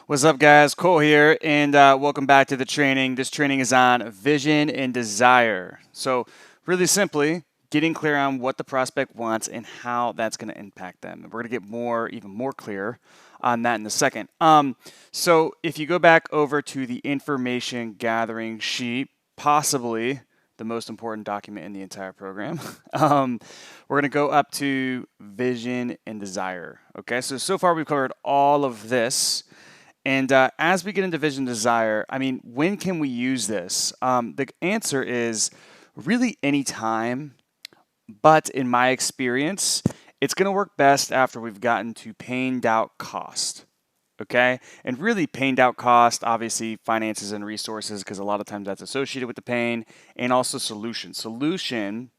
What's up, guys? Cole here, and welcome back to the training. This training is on vision and desire. So, really simply, getting clear on what the prospect wants and how that's going to impact them. And we're going to get even more clear on that in a second. So, if you go back over to the information gathering sheet, possibly the most important document in the entire program, we're going to go up to vision and desire. Okay, so far we've covered all of this. And as we get into vision desire, I mean, when can we use this? The answer is really any time, but in my experience, it's going to work best after we've gotten to pain, doubt, cost. Okay? And really, pain, doubt, cost, obviously, finances and resources, because a lot of times that's associated with the pain, and also solution. Solution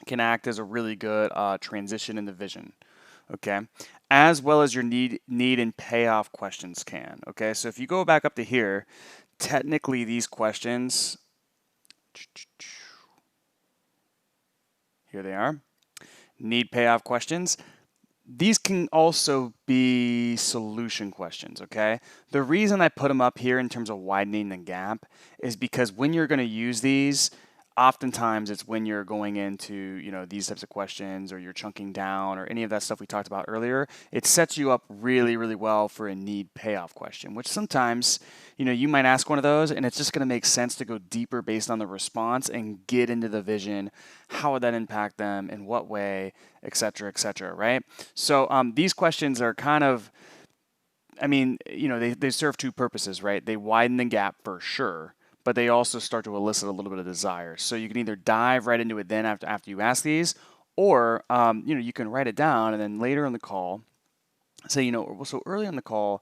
can act as a really good transition in the vision. Okay, as well as your need and payoff questions can. Okay, so if you go back up to here, technically these questions, here they are, need payoff questions. These can also be solution questions, okay? The reason I put them up here in terms of widening the gap is because when you're going to use these, oftentimes it's when you're going into, these types of questions or you're chunking down or any of that stuff we talked about earlier, it sets you up really, really well for a need payoff question, which sometimes, you might ask one of those and it's just going to make sense to go deeper based on the response and get into the vision. How would that impact them? In what way? Et cetera, right? So these questions are kind of, they serve two purposes, right? They widen the gap for sure, but they also start to elicit a little bit of desire. So you can either dive right into it then after you ask these, or you can write it down and then later in the call say, so early on the call,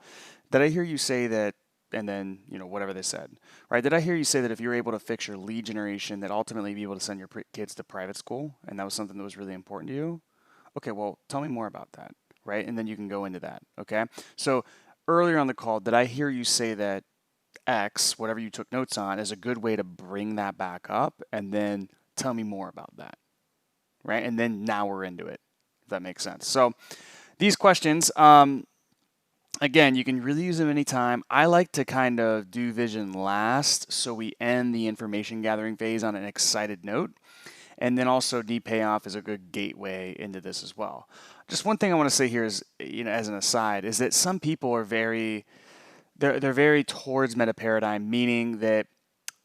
did I hear you say that? And then whatever they said, right? Did I hear you say that if you're able to fix your lead generation, that ultimately be able to send your kids to private school, and that was something that was really important to you? Okay, well, tell me more about that, right? And then you can go into that. Okay, so earlier on the call, did I hear you say that X, whatever you took notes on, is a good way to bring that back up, and then tell me more about that, right? And then now we're into it, if that makes sense. So these questions, again, you can really use them anytime. I like to kind of do vision last, so we end the information gathering phase on an excited note. And then also need payoff is a good gateway into this as well. Just one thing I want to say here is, as an aside, is that some people are they're very towards meta paradigm, meaning that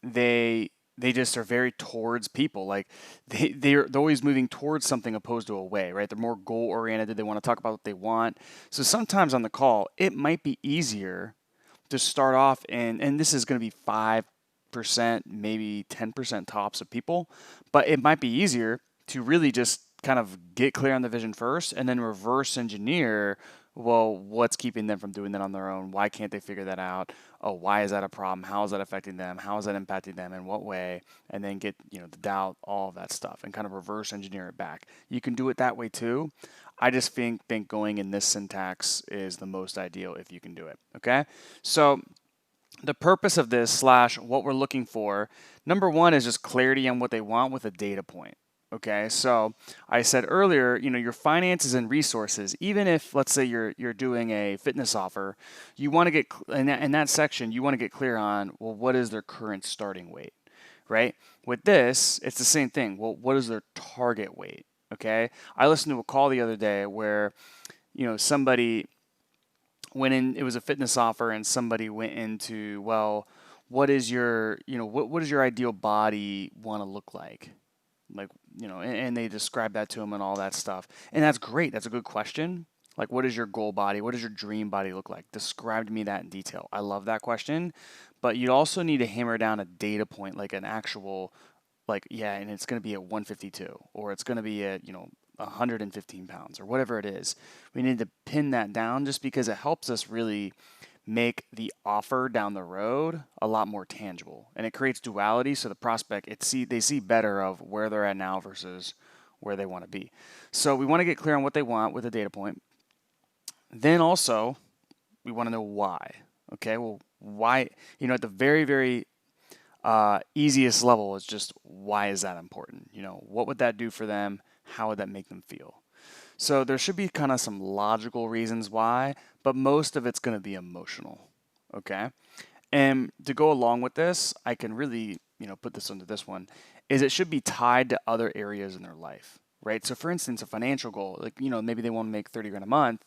they just are very towards people. Like they're always moving towards something opposed to away, right? They're more goal oriented. They want to talk about what they want. So sometimes on the call, it might be easier to start off and this is going to be 5%, maybe 10% tops of people, but it might be easier to really just kind of get clear on the vision first and then reverse engineer, well, what's keeping them from doing that on their own? Why can't they figure that out? Oh, why is that a problem? How is that affecting them? How is that impacting them? In what way? And then get, the doubt, all of that stuff, and kind of reverse engineer it back. You can do it that way too. I just think going in this syntax is the most ideal if you can do it. Okay, so the purpose of this / what we're looking for, number one is just clarity on what they want with a data point. Okay, so I said earlier, your finances and resources, even if let's say you're doing a fitness offer, you want to get in that section, you want to get clear on, well, what is their current starting weight, right? With this, it's the same thing. Well, what is their target weight? Okay, I listened to a call the other day where somebody went in, it was a fitness offer, and somebody went into, well, what is your, what does your ideal body want to look like? Like, and they describe that to him and all that stuff. And that's great. That's a good question. Like, what is your goal body? What does your dream body look like? Describe to me that in detail. I love that question. But you'd also need to hammer down a data point, like an actual, like, yeah, and it's going to be at 152, or it's going to be at, 115 pounds, or whatever it is. We need to pin that down just because it helps us really make the offer down the road a lot more tangible, and it creates duality. So the prospect, they see better of where they're at now versus where they want to be. So we want to get clear on what they want with a data point. Then also we want to know why. Okay, well, why? At the very, very easiest level is just, why is that important? What would that do for them? How would that make them feel? So there should be kind of some logical reasons why, but most of it's going to be emotional. Okay. And to go along with this, I can really, put this under this one, is it should be tied to other areas in their life, right? So for instance, a financial goal, like, maybe they want to make 30 grand a month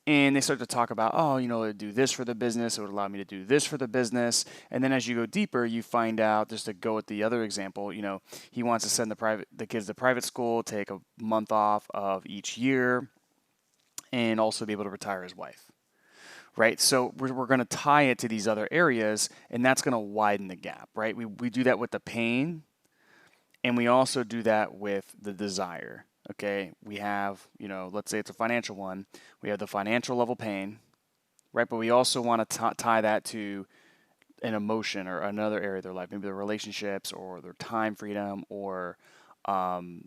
and they start to talk about, oh, I do this for the business. It would allow me to do this for the business. And then as you go deeper, you find out, just to go with the other example, he wants to send the kids to private school, take a month off of each year, and also be able to retire his wife, right? So we're going to tie it to these other areas, and that's going to widen the gap, right? We do that with the pain, and we also do that with the desire. Okay, we have, let's say it's a financial one, we have the financial level pain, right? But we also want to tie that to an emotion or another area of their life, maybe their relationships or their time freedom or, um,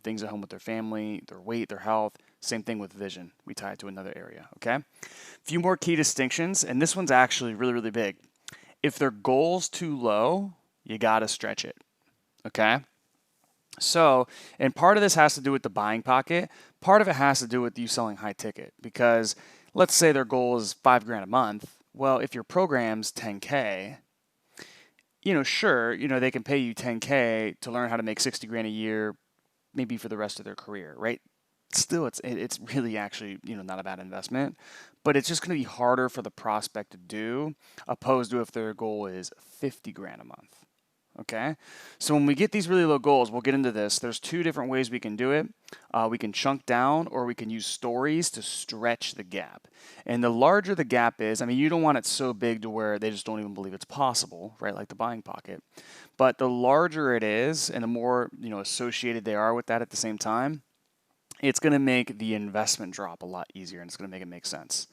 things at home with their family, their weight, their health. Same thing with vision. We tie it to another area. Okay. A few more key distinctions, and this one's actually really, really big. If their goal's too low, you got to stretch it. Okay. So, and part of this has to do with the buying pocket. Part of it has to do with you selling high ticket because let's say their goal is 5 grand a month. Well, if your program's 10K, sure, they can pay you 10K to learn how to make 60 grand a year, maybe for the rest of their career, right? Still, it's really actually, not a bad investment, but it's just going to be harder for the prospect to do opposed to if their goal is 50 grand a month. Okay, so when we get these really low goals, we'll get into this. There's two different ways we can do it. We can chunk down or we can use stories to stretch the gap. And the larger the gap is, you don't want it so big to where they just don't even believe it's possible, right? Like the buying pocket. But the larger it is and the more, associated they are with that at the same time, it's going to make the investment drop a lot easier and it's going to make it make sense.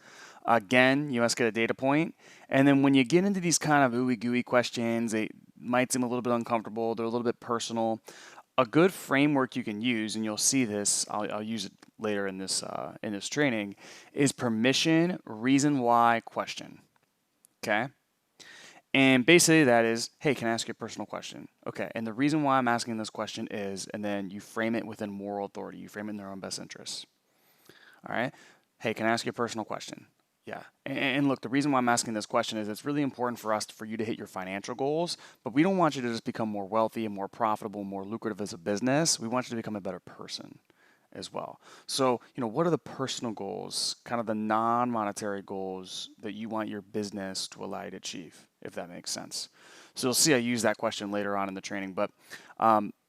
Again, you must get a data point. And then when you get into these kind of ooey gooey questions, they might seem a little bit uncomfortable. They're a little bit personal. A good framework you can use, and you'll see this, I'll use it later in this training, is permission, reason why, question. Okay? And basically that is, hey, can I ask you a personal question? Okay, and the reason why I'm asking this question is, and then you frame it within moral authority. You frame it in their own best interests. All right? Hey, can I ask you a personal question? Yeah. And look, the reason why I'm asking this question is it's really important for you to hit your financial goals, but we don't want you to just become more wealthy and more profitable, and more lucrative as a business. We want you to become a better person as well. So, what are the personal goals, kind of the non-monetary goals that you want your business to allow you to achieve, if that makes sense? So you'll see I use that question later on in the training, but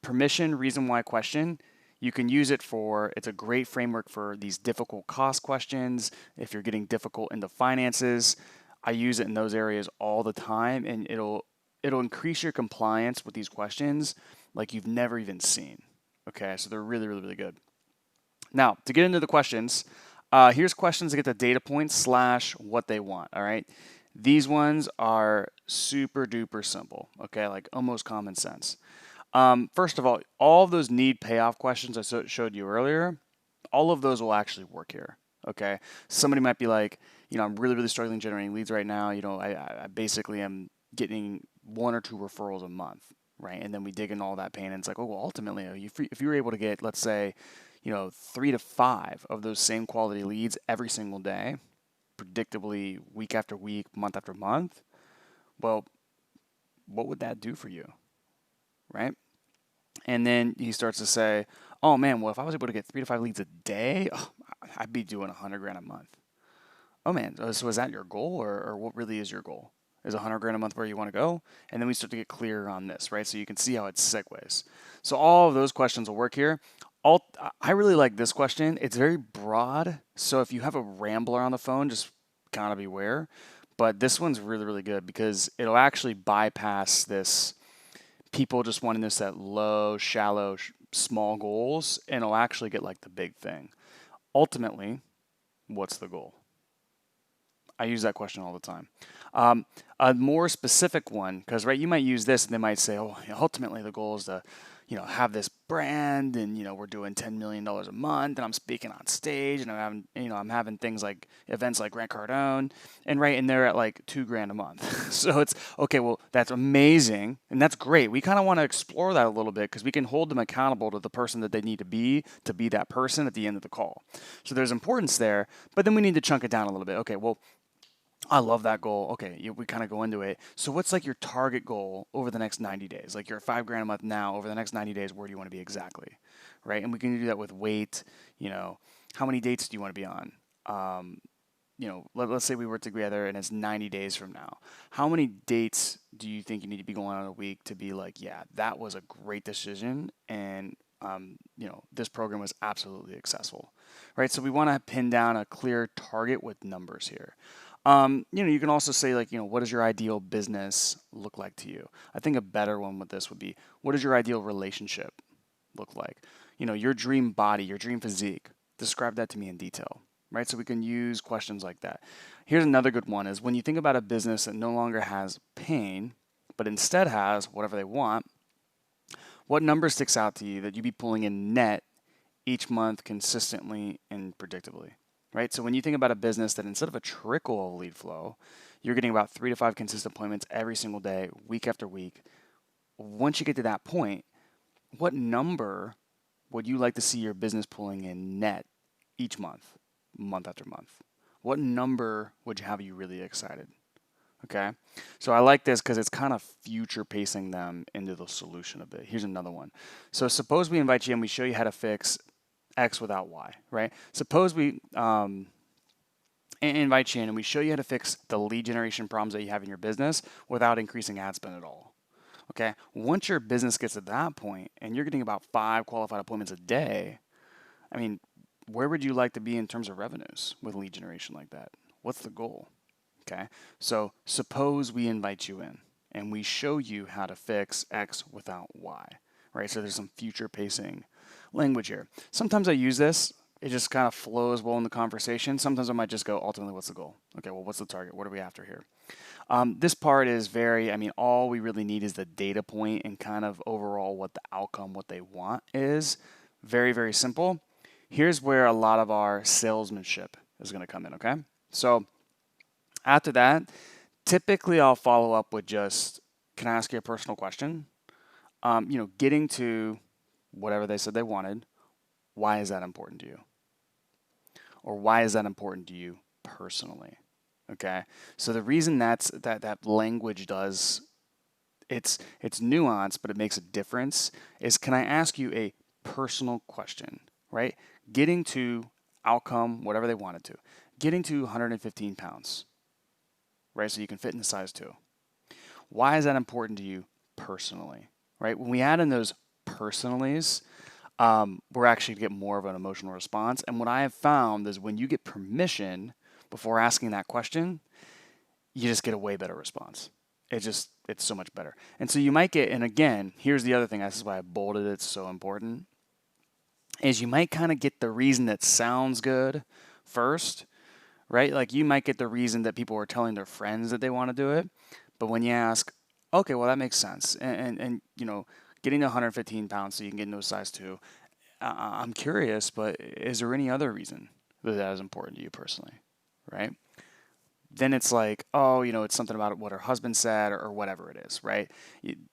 permission, reason why, question. You can use it it's a great framework for these difficult cost questions. If you're getting difficult in the finances, I use it in those areas all the time, and it'll increase your compliance with these questions like you've never even seen. Okay, so they're really, really, really good. Now, to get into the questions, here's questions to get the data points / what they want, all right? These ones are super duper simple, okay, like almost common sense. First of all of those need payoff questions I showed you earlier, all of those will actually work here, okay? Somebody might be like, I'm really, really struggling generating leads right now. I basically am getting 1 or 2 referrals a month, right? And then we dig in all that pain and it's like, oh, well, ultimately, if you were able to get, let's say, 3 to 5 of those same quality leads every single day, predictably week after week, month after month, well, what would that do for you, right? And then he starts to say, oh man, well, if I was able to get 3 to 5 leads a day, I'd be doing 100 grand a month. Oh man, so is that your goal or what really is your goal? Is 100 grand a month where you want to go? And then we start to get clearer on this, right? So you can see how it segues. So all of those questions will work here. I really like this question. It's very broad. So if you have a rambler on the phone, just kind of beware. But this one's really, really good because it'll actually bypass this people just wanting to set low, shallow, small goals, and it'll actually get like the big thing. Ultimately, what's the goal? I use that question all the time. A more specific one, because right, you might use this and they might say, oh, ultimately the goal is to, have this brand and, we're doing $10 million a month and I'm speaking on stage and I'm having things like events like Grant Cardone and they're at like $2,000 a month. So it's okay, well, that's amazing and that's great. We kind of want to explore that a little bit because we can hold them accountable to the person that they need to be that person at the end of the call. So there's importance there, but then we need to chunk it down a little bit. Okay, well, I love that goal. Okay, we kind of go into it. So what's like your target goal over the next 90 days? Like you're $5,000 a month now. Over the next 90 days, where do you want to be exactly? Right? And we can do that with weight. How many dates do you want to be on? Let's say we work together and it's 90 days from now. How many dates do you think you need to be going on a week to be like, yeah, that was a great decision and this program was absolutely successful, right? So we want to pin down a clear target with numbers here. You can also say like, what does your ideal business look like to you? I think a better one with this would be, what does your ideal relationship look like? Your dream body, your dream physique. Describe that to me in detail, right? So we can use questions like that. Here's another good one is when you think about a business that no longer has pain, but instead has whatever they want, what number sticks out to you that you'd be pulling in net each month consistently and predictably? Right? So when you think about a business that instead of a trickle of lead flow, you're getting about 3 to 5 consistent appointments every single day, week after week. Once you get to that point, what number would you like to see your business pulling in net each month, month after month? What number would have you really excited? Okay. So I like this because it's kind of future pacing them into the solution a bit. Here's another one. So suppose we invite you and we show you how to fix X without Y, right? Suppose we invite you in and we show you how to fix the lead generation problems that you have in your business without increasing ad spend at all. Okay. Once your business gets to that point and you're getting about 5 qualified appointments a day, I mean, where would you like to be in terms of revenues with lead generation like that? What's the goal? Okay. So suppose we invite you in and we show you how to fix X without Y, right? So there's some future pacing language here. Sometimes I use this. It just kind of flows well in the conversation. Sometimes I might just go, ultimately, what's the goal? Okay, well, what's the target? What are we after here? This part is all we really need is the data point and kind of overall what the outcome, what they want is. Very, very simple. Here's where a lot of our salesmanship is going to come in, okay? So after that, typically I'll follow up with just, can I ask you a personal question? Getting to whatever they said they wanted, why is that important to you? Or why is that important to you personally? Okay. So the reason that language does it's nuanced, but it makes a difference is can I ask you a personal question, right? Getting to outcome, whatever they wanted to, getting to 115 pounds, right? So you can fit in the size 2. Why is that important to you personally, right? When we add in those personalies, we're actually get more of an emotional response. And what I have found is when you get permission before asking that question, you just get a way better response. It's so much better. And so you might get, and again, here's the other thing, this is why I bolded it's so important, is you might kind of get the reason that sounds good first, right? Like you might get the reason that people are telling their friends that they want to do it. But when you ask, okay, well, that makes sense. And getting to 115 pounds so you can get into a size 2, I'm curious, but is there any other reason that is important to you personally, right? Then it's like, oh, it's something about what her husband said or whatever it is, right?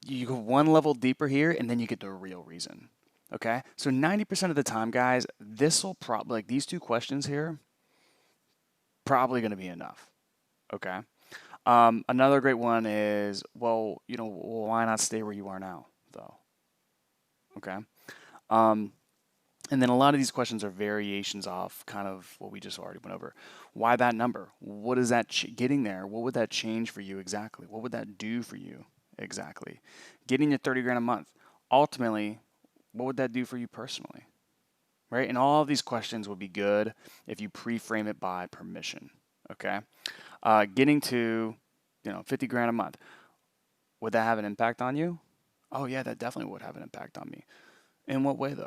You go one level deeper here and then you get the real reason, okay? So 90% of the time, guys, this will probably, like these 2 questions here, probably going to be enough, okay? Another great one is, well, why not stay where you are now, though? Okay. And then a lot of these questions are variations off kind of what we just already went over. Why that number? What is that getting there? What would that change for you exactly? What would that do for you exactly? Getting to 30 grand a month. Ultimately, what would that do for you personally? Right? And all of these questions would be good if you pre-frame it by permission. Okay. Getting to 50 grand a month. Would that have an impact on you? Oh yeah, that definitely would have an impact on me. In what way though?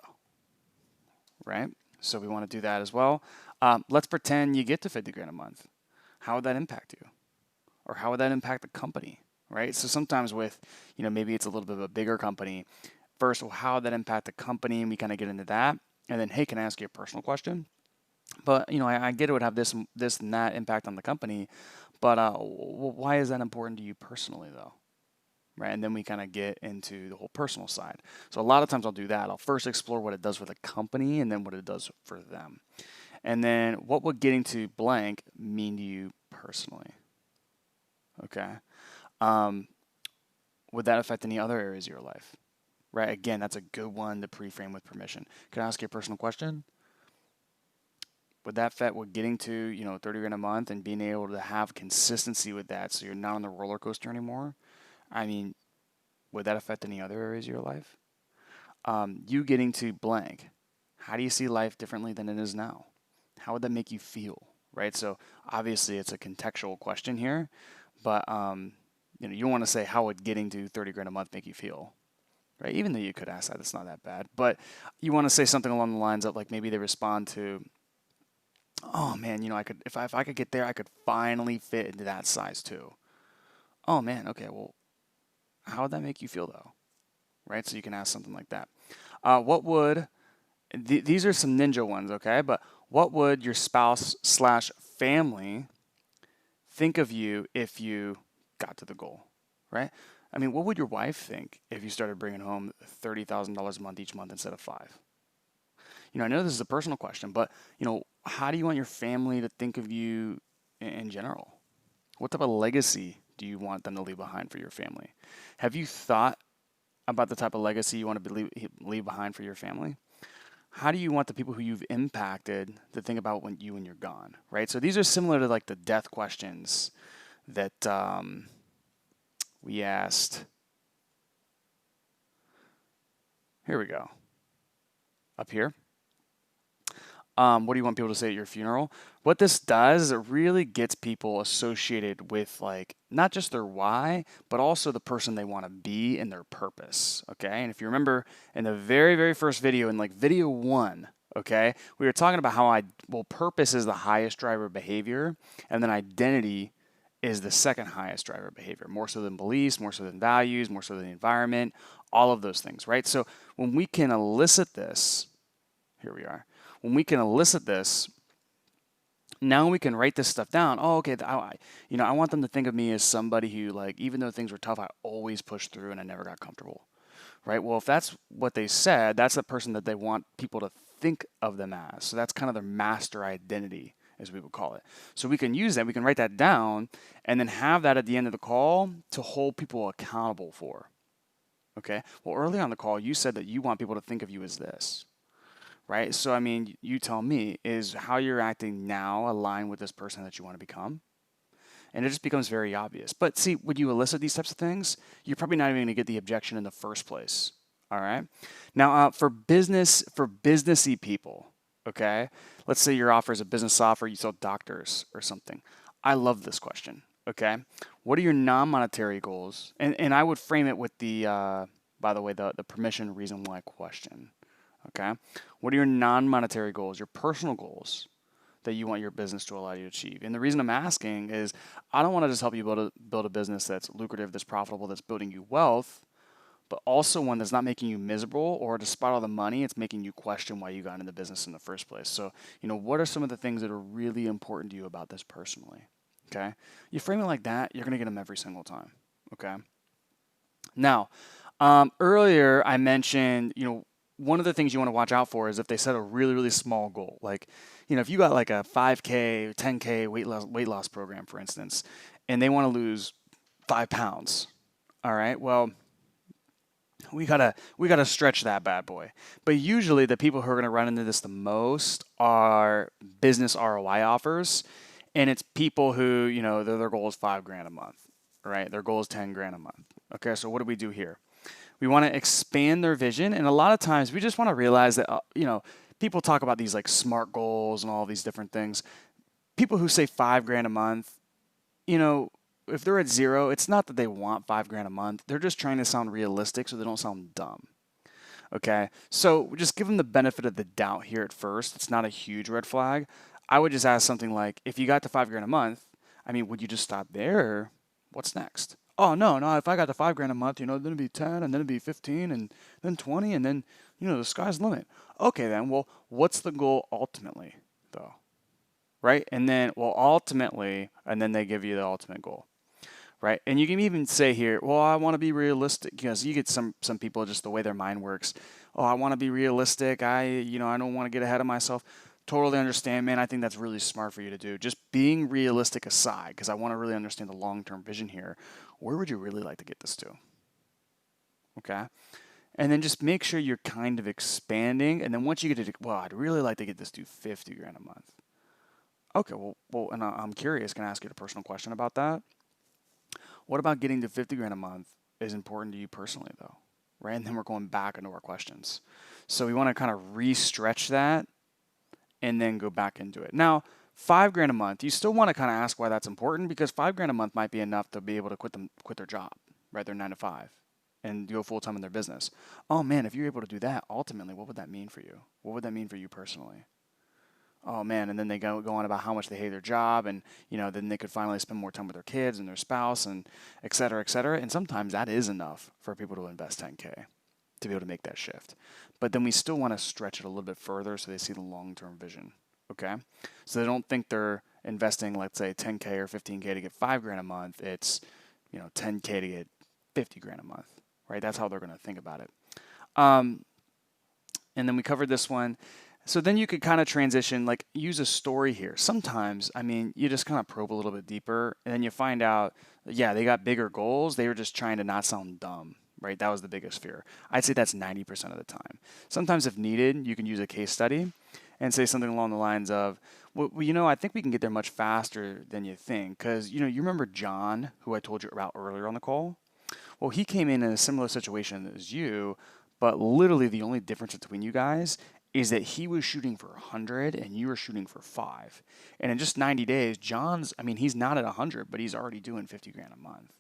Right? So we want to do that as well. Let's pretend you get to 50 grand a month. How would that impact you? Or how would that impact the company? Right? So sometimes with, maybe it's a little bit of a bigger company. first, well, how would that impact the company? And we kind of get into that. And then, hey, can I ask you a personal question? But I get it would have this and that impact on the company, but why is that important to you personally, though? Right? And then we kind of get into the whole personal side. So a lot of times I'll do that. I'll first explore what it does for the company, and then what it does for them. And then what would getting to blank mean to you personally? Okay. Um, would that affect any other areas of your life? Right? Again, that's a good one to pre-frame with permission. Can I ask you a personal question? Would that fit with getting to 30 grand a month and being able to have consistency with that, so you're not on the roller coaster anymore? I mean, would that affect any other areas of your life? You getting to blank, how do you see life differently than it is now? How would that make you feel? Right? So obviously it's a contextual question here, but you want to say, how would getting to 30 grand a month make you feel? Right? Even though you could ask that, it's not that bad. But you want to say something along the lines of, like, maybe they respond to, oh man, I could, if I could get there, I could finally fit into that size too. Oh man, okay, well, how would that make you feel though? Right? So you can ask something like that. What would these are some ninja ones, okay? But what would your spouse slash family think of you if you got to the goal, right? I mean, what would your wife think if you started bringing home $30,000 a month each month instead of five? I know this is a personal question, but how do you want your family to think of you in general? What type of legacy do you want them to leave behind for your family? Have you thought about the type of legacy you want to leave behind for your family? How do you want the people who you've impacted to think about when you're gone, right? So these are similar to like the death questions that we asked. Here we go. Up here. What do you want people to say at your funeral? What this does is it really gets people associated with, like, not just their why, but also the person they want to be and their purpose. Okay. And if you remember in the very, very first video, in like video 1, okay, we were talking about how purpose is the highest driver of behavior, and then identity is the second highest driver of behavior, more so than beliefs, more so than values, more so than the environment, all of those things, right? So when we can elicit this, here we are. When we can elicit this, now we can write this stuff down. Oh, okay. I want them to think of me as somebody who, like, even though things were tough, I always pushed through and I never got comfortable, right? Well, if that's what they said, that's the person that they want people to think of them as. So that's kind of their master identity, as we would call it. So we can use that. We can write that down and then have that at the end of the call to hold people accountable for. Okay. Well, early on the call, you said that you want people to think of you as this. Right? So, I mean, you tell me, is how you're acting now aligned with this person that you want to become? And it just becomes very obvious. But see, would you elicit these types of things? You're probably not even going to get the objection in the first place. All right. Now, for businessy people, okay, let's say your offer is a business software, you sell doctors or something. I love this question. Okay. What are your non-monetary goals? And I would frame it with by the way, the permission reason why question. Okay. What are your non-monetary goals, your personal goals that you want your business to allow you to achieve? And the reason I'm asking is I don't want to just help you build a business that's lucrative, that's profitable, that's building you wealth, but also one that's not making you miserable, or despite all the money, it's making you question why you got into the business in the first place. So, what are some of the things that are really important to you about this personally? Okay. You frame it like that, you're going to get them every single time. Okay. Now, earlier I mentioned, one of the things you want to watch out for is if they set a really, really small goal. Like, if you got like a 5K, 10K weight loss program, for instance, and they want to lose 5 pounds. All right. Well, we gotta stretch that bad boy. But usually the people who are gonna run into this the most are business ROI offers, and it's people who, their goal is 5 grand a month, right? Their goal is 10 grand a month. Okay, so what do we do here? We want to expand their vision, and a lot of times we just want to realize that people talk about these like SMART goals and all these different things. People who say 5 grand a month, if they're at zero, it's not that they want 5 grand a month. They're just trying to sound realistic so they don't sound dumb. Okay, so just give them the benefit of the doubt here at first. It's not a huge red flag. I would just ask something like, if you got to 5 grand a month, I mean, would you just stop there? Or what's next? Oh no, no, if I got the 5 grand a month, then it'd be 10 and then it'd be 15 and then 20 and then, the sky's the limit. Okay then, well, what's the goal ultimately though? Right? And then, well, ultimately, and then they give you the ultimate goal. Right? And you can even say here, well, I want to be realistic because you get some people just the way their mind works. Oh, I want to be realistic. I don't want to get ahead of myself. Totally understand, man. I think that's really smart for you to do. Just being realistic aside, because I want to really understand the long-term vision here. Where would you really like to get this to? Okay. And then just make sure you're kind of expanding. And then once you get to, well, I'd really like to get this to 50 grand a month. Okay, well, and I'm curious. Can I ask you a personal question about that? What about getting to 50 grand a month is important to you personally, though, right? And then we're going back into our questions. So we want to kind of re-stretch that and then go back into it. Now, 5 grand a month, you still want to kind of ask why that's important because 5 grand a month might be enough to be able to quit their job, right? Their 9 to 5 and go full time in their business. Oh man, if you're able to do that, ultimately, what would that mean for you? What would that mean for you personally? Oh man, and then they go on about how much they hate their job, and then they could finally spend more time with their kids and their spouse, and et cetera, et cetera. And sometimes that is enough for people to invest 10K to be able to make that shift. But then we still want to stretch it a little bit further so they see the long-term vision. Okay, so they don't think they're investing, let's say, 10K or 15K to get 5 grand a month. It's 10K to get 50 grand a month, right? That's how they're going to think about it. And then we covered this one. So then you could kind of transition, like use a story here. Sometimes, I mean, you just kind of probe a little bit deeper and then you find out, yeah, they got bigger goals. They were just trying to not sound dumb, right? That was the biggest fear. I'd say that's 90% of the time. Sometimes if needed, you can use a case study and say something along the lines of, well, I think we can get there much faster than you think. Because, you remember John, who I told you about earlier on the call? Well, he came in a similar situation as you, but literally the only difference between you guys is that he was shooting for 100 and you were shooting for 5. And in just 90 days, he's not at 100, but he's already doing 50 grand a month.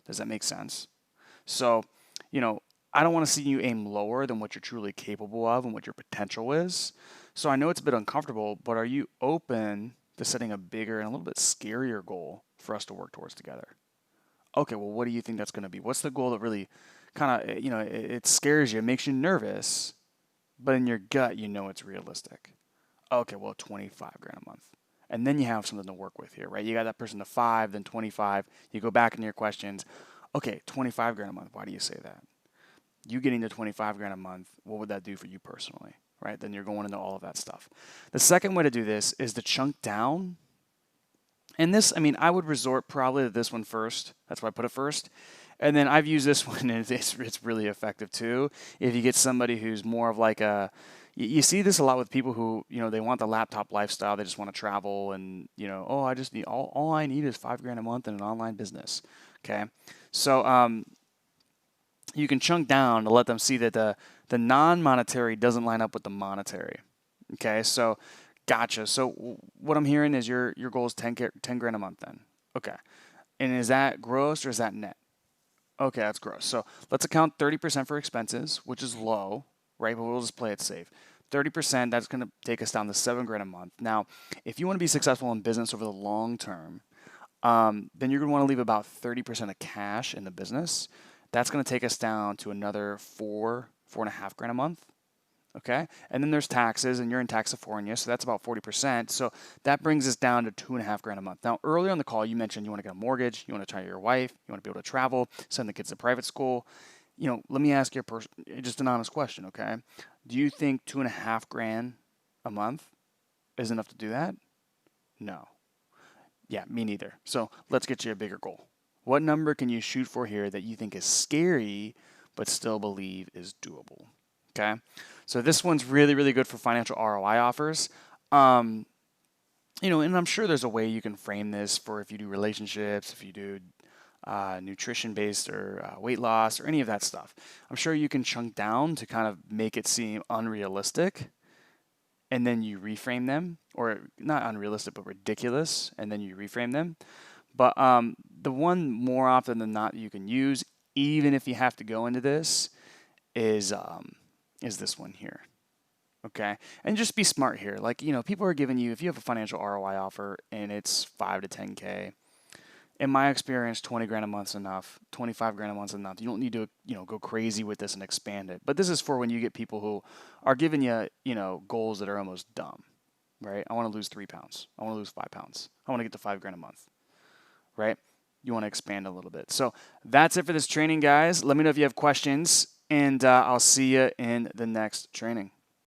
Does that make sense? So, I don't want to see you aim lower than what you're truly capable of and what your potential is. So I know it's a bit uncomfortable, but are you open to setting a bigger and a little bit scarier goal for us to work towards together? Okay, well, what do you think that's going to be? What's the goal that really kind of, it scares you, it makes you nervous, but in your gut, it's realistic? Okay, well, 25 grand a month. And then you have something to work with here, right? You got that person to 5, then 25. You go back into your questions. Okay, 25 grand a month. Why do you say that? You getting to 25 grand a month, what would that do for you personally, right? Then you're going into all of that stuff. The second way to do this is to chunk down. And this, I would resort probably to this one first. That's why I put it first. And then I've used this one, and it's really effective too. If you get somebody who's more of like you see this a lot with people who, they want the laptop lifestyle. They just want to travel and, oh, I just need, all I need is 5 grand a month in an online business. Okay. So, you can chunk down to let them see that the non-monetary doesn't line up with the monetary. Okay. So, gotcha. So what I'm hearing is your goal is 10 grand a month then. Okay. And is that gross or is that net? Okay, that's gross. So let's account 30% for expenses, which is low, right? But we'll just play it safe. 30%, that's going to take us down to 7 grand a month. Now, if you want to be successful in business over the long term, then you're going to want to leave about 30% of cash in the business. That's going to take us down to another 4.5 grand a month. Okay, and then there's taxes, and you're in Taxifornia, so that's about 40%. So that brings us down to 2.5 grand a month. Now, earlier on the call, you mentioned you want to get a mortgage, you want to try your wife, you want to be able to travel, send the kids to private school. Let me ask you just an honest question, okay? Do you think 2.5 grand a month is enough to do that? No. Yeah, me neither. So let's get you a bigger goal. What number can you shoot for here that you think is scary, but still believe is doable? Okay, so this one's really, really good for financial ROI offers. And I'm sure there's a way you can frame this for if you do relationships, if you do nutrition-based or weight loss or any of that stuff. I'm sure you can chunk down to kind of make it seem unrealistic, and then you reframe them, or not unrealistic, but ridiculous, and then you reframe them. But the one more often than not you can use, even if you have to go into this, is this one here. Okay. And just be smart here. Like, people are giving you, if you have a financial ROI offer and it's 5 to 10K, in my experience, 20 grand a month's enough. 25 grand a month's enough. You don't need to, go crazy with this and expand it. But this is for when you get people who are giving you, goals that are almost dumb, right? I want to lose 3 pounds. I want to lose 5 pounds. I want to get to 5 grand a month, right? You want to expand a little bit. So that's it for this training, guys. Let me know if you have questions, and I'll see you in the next training.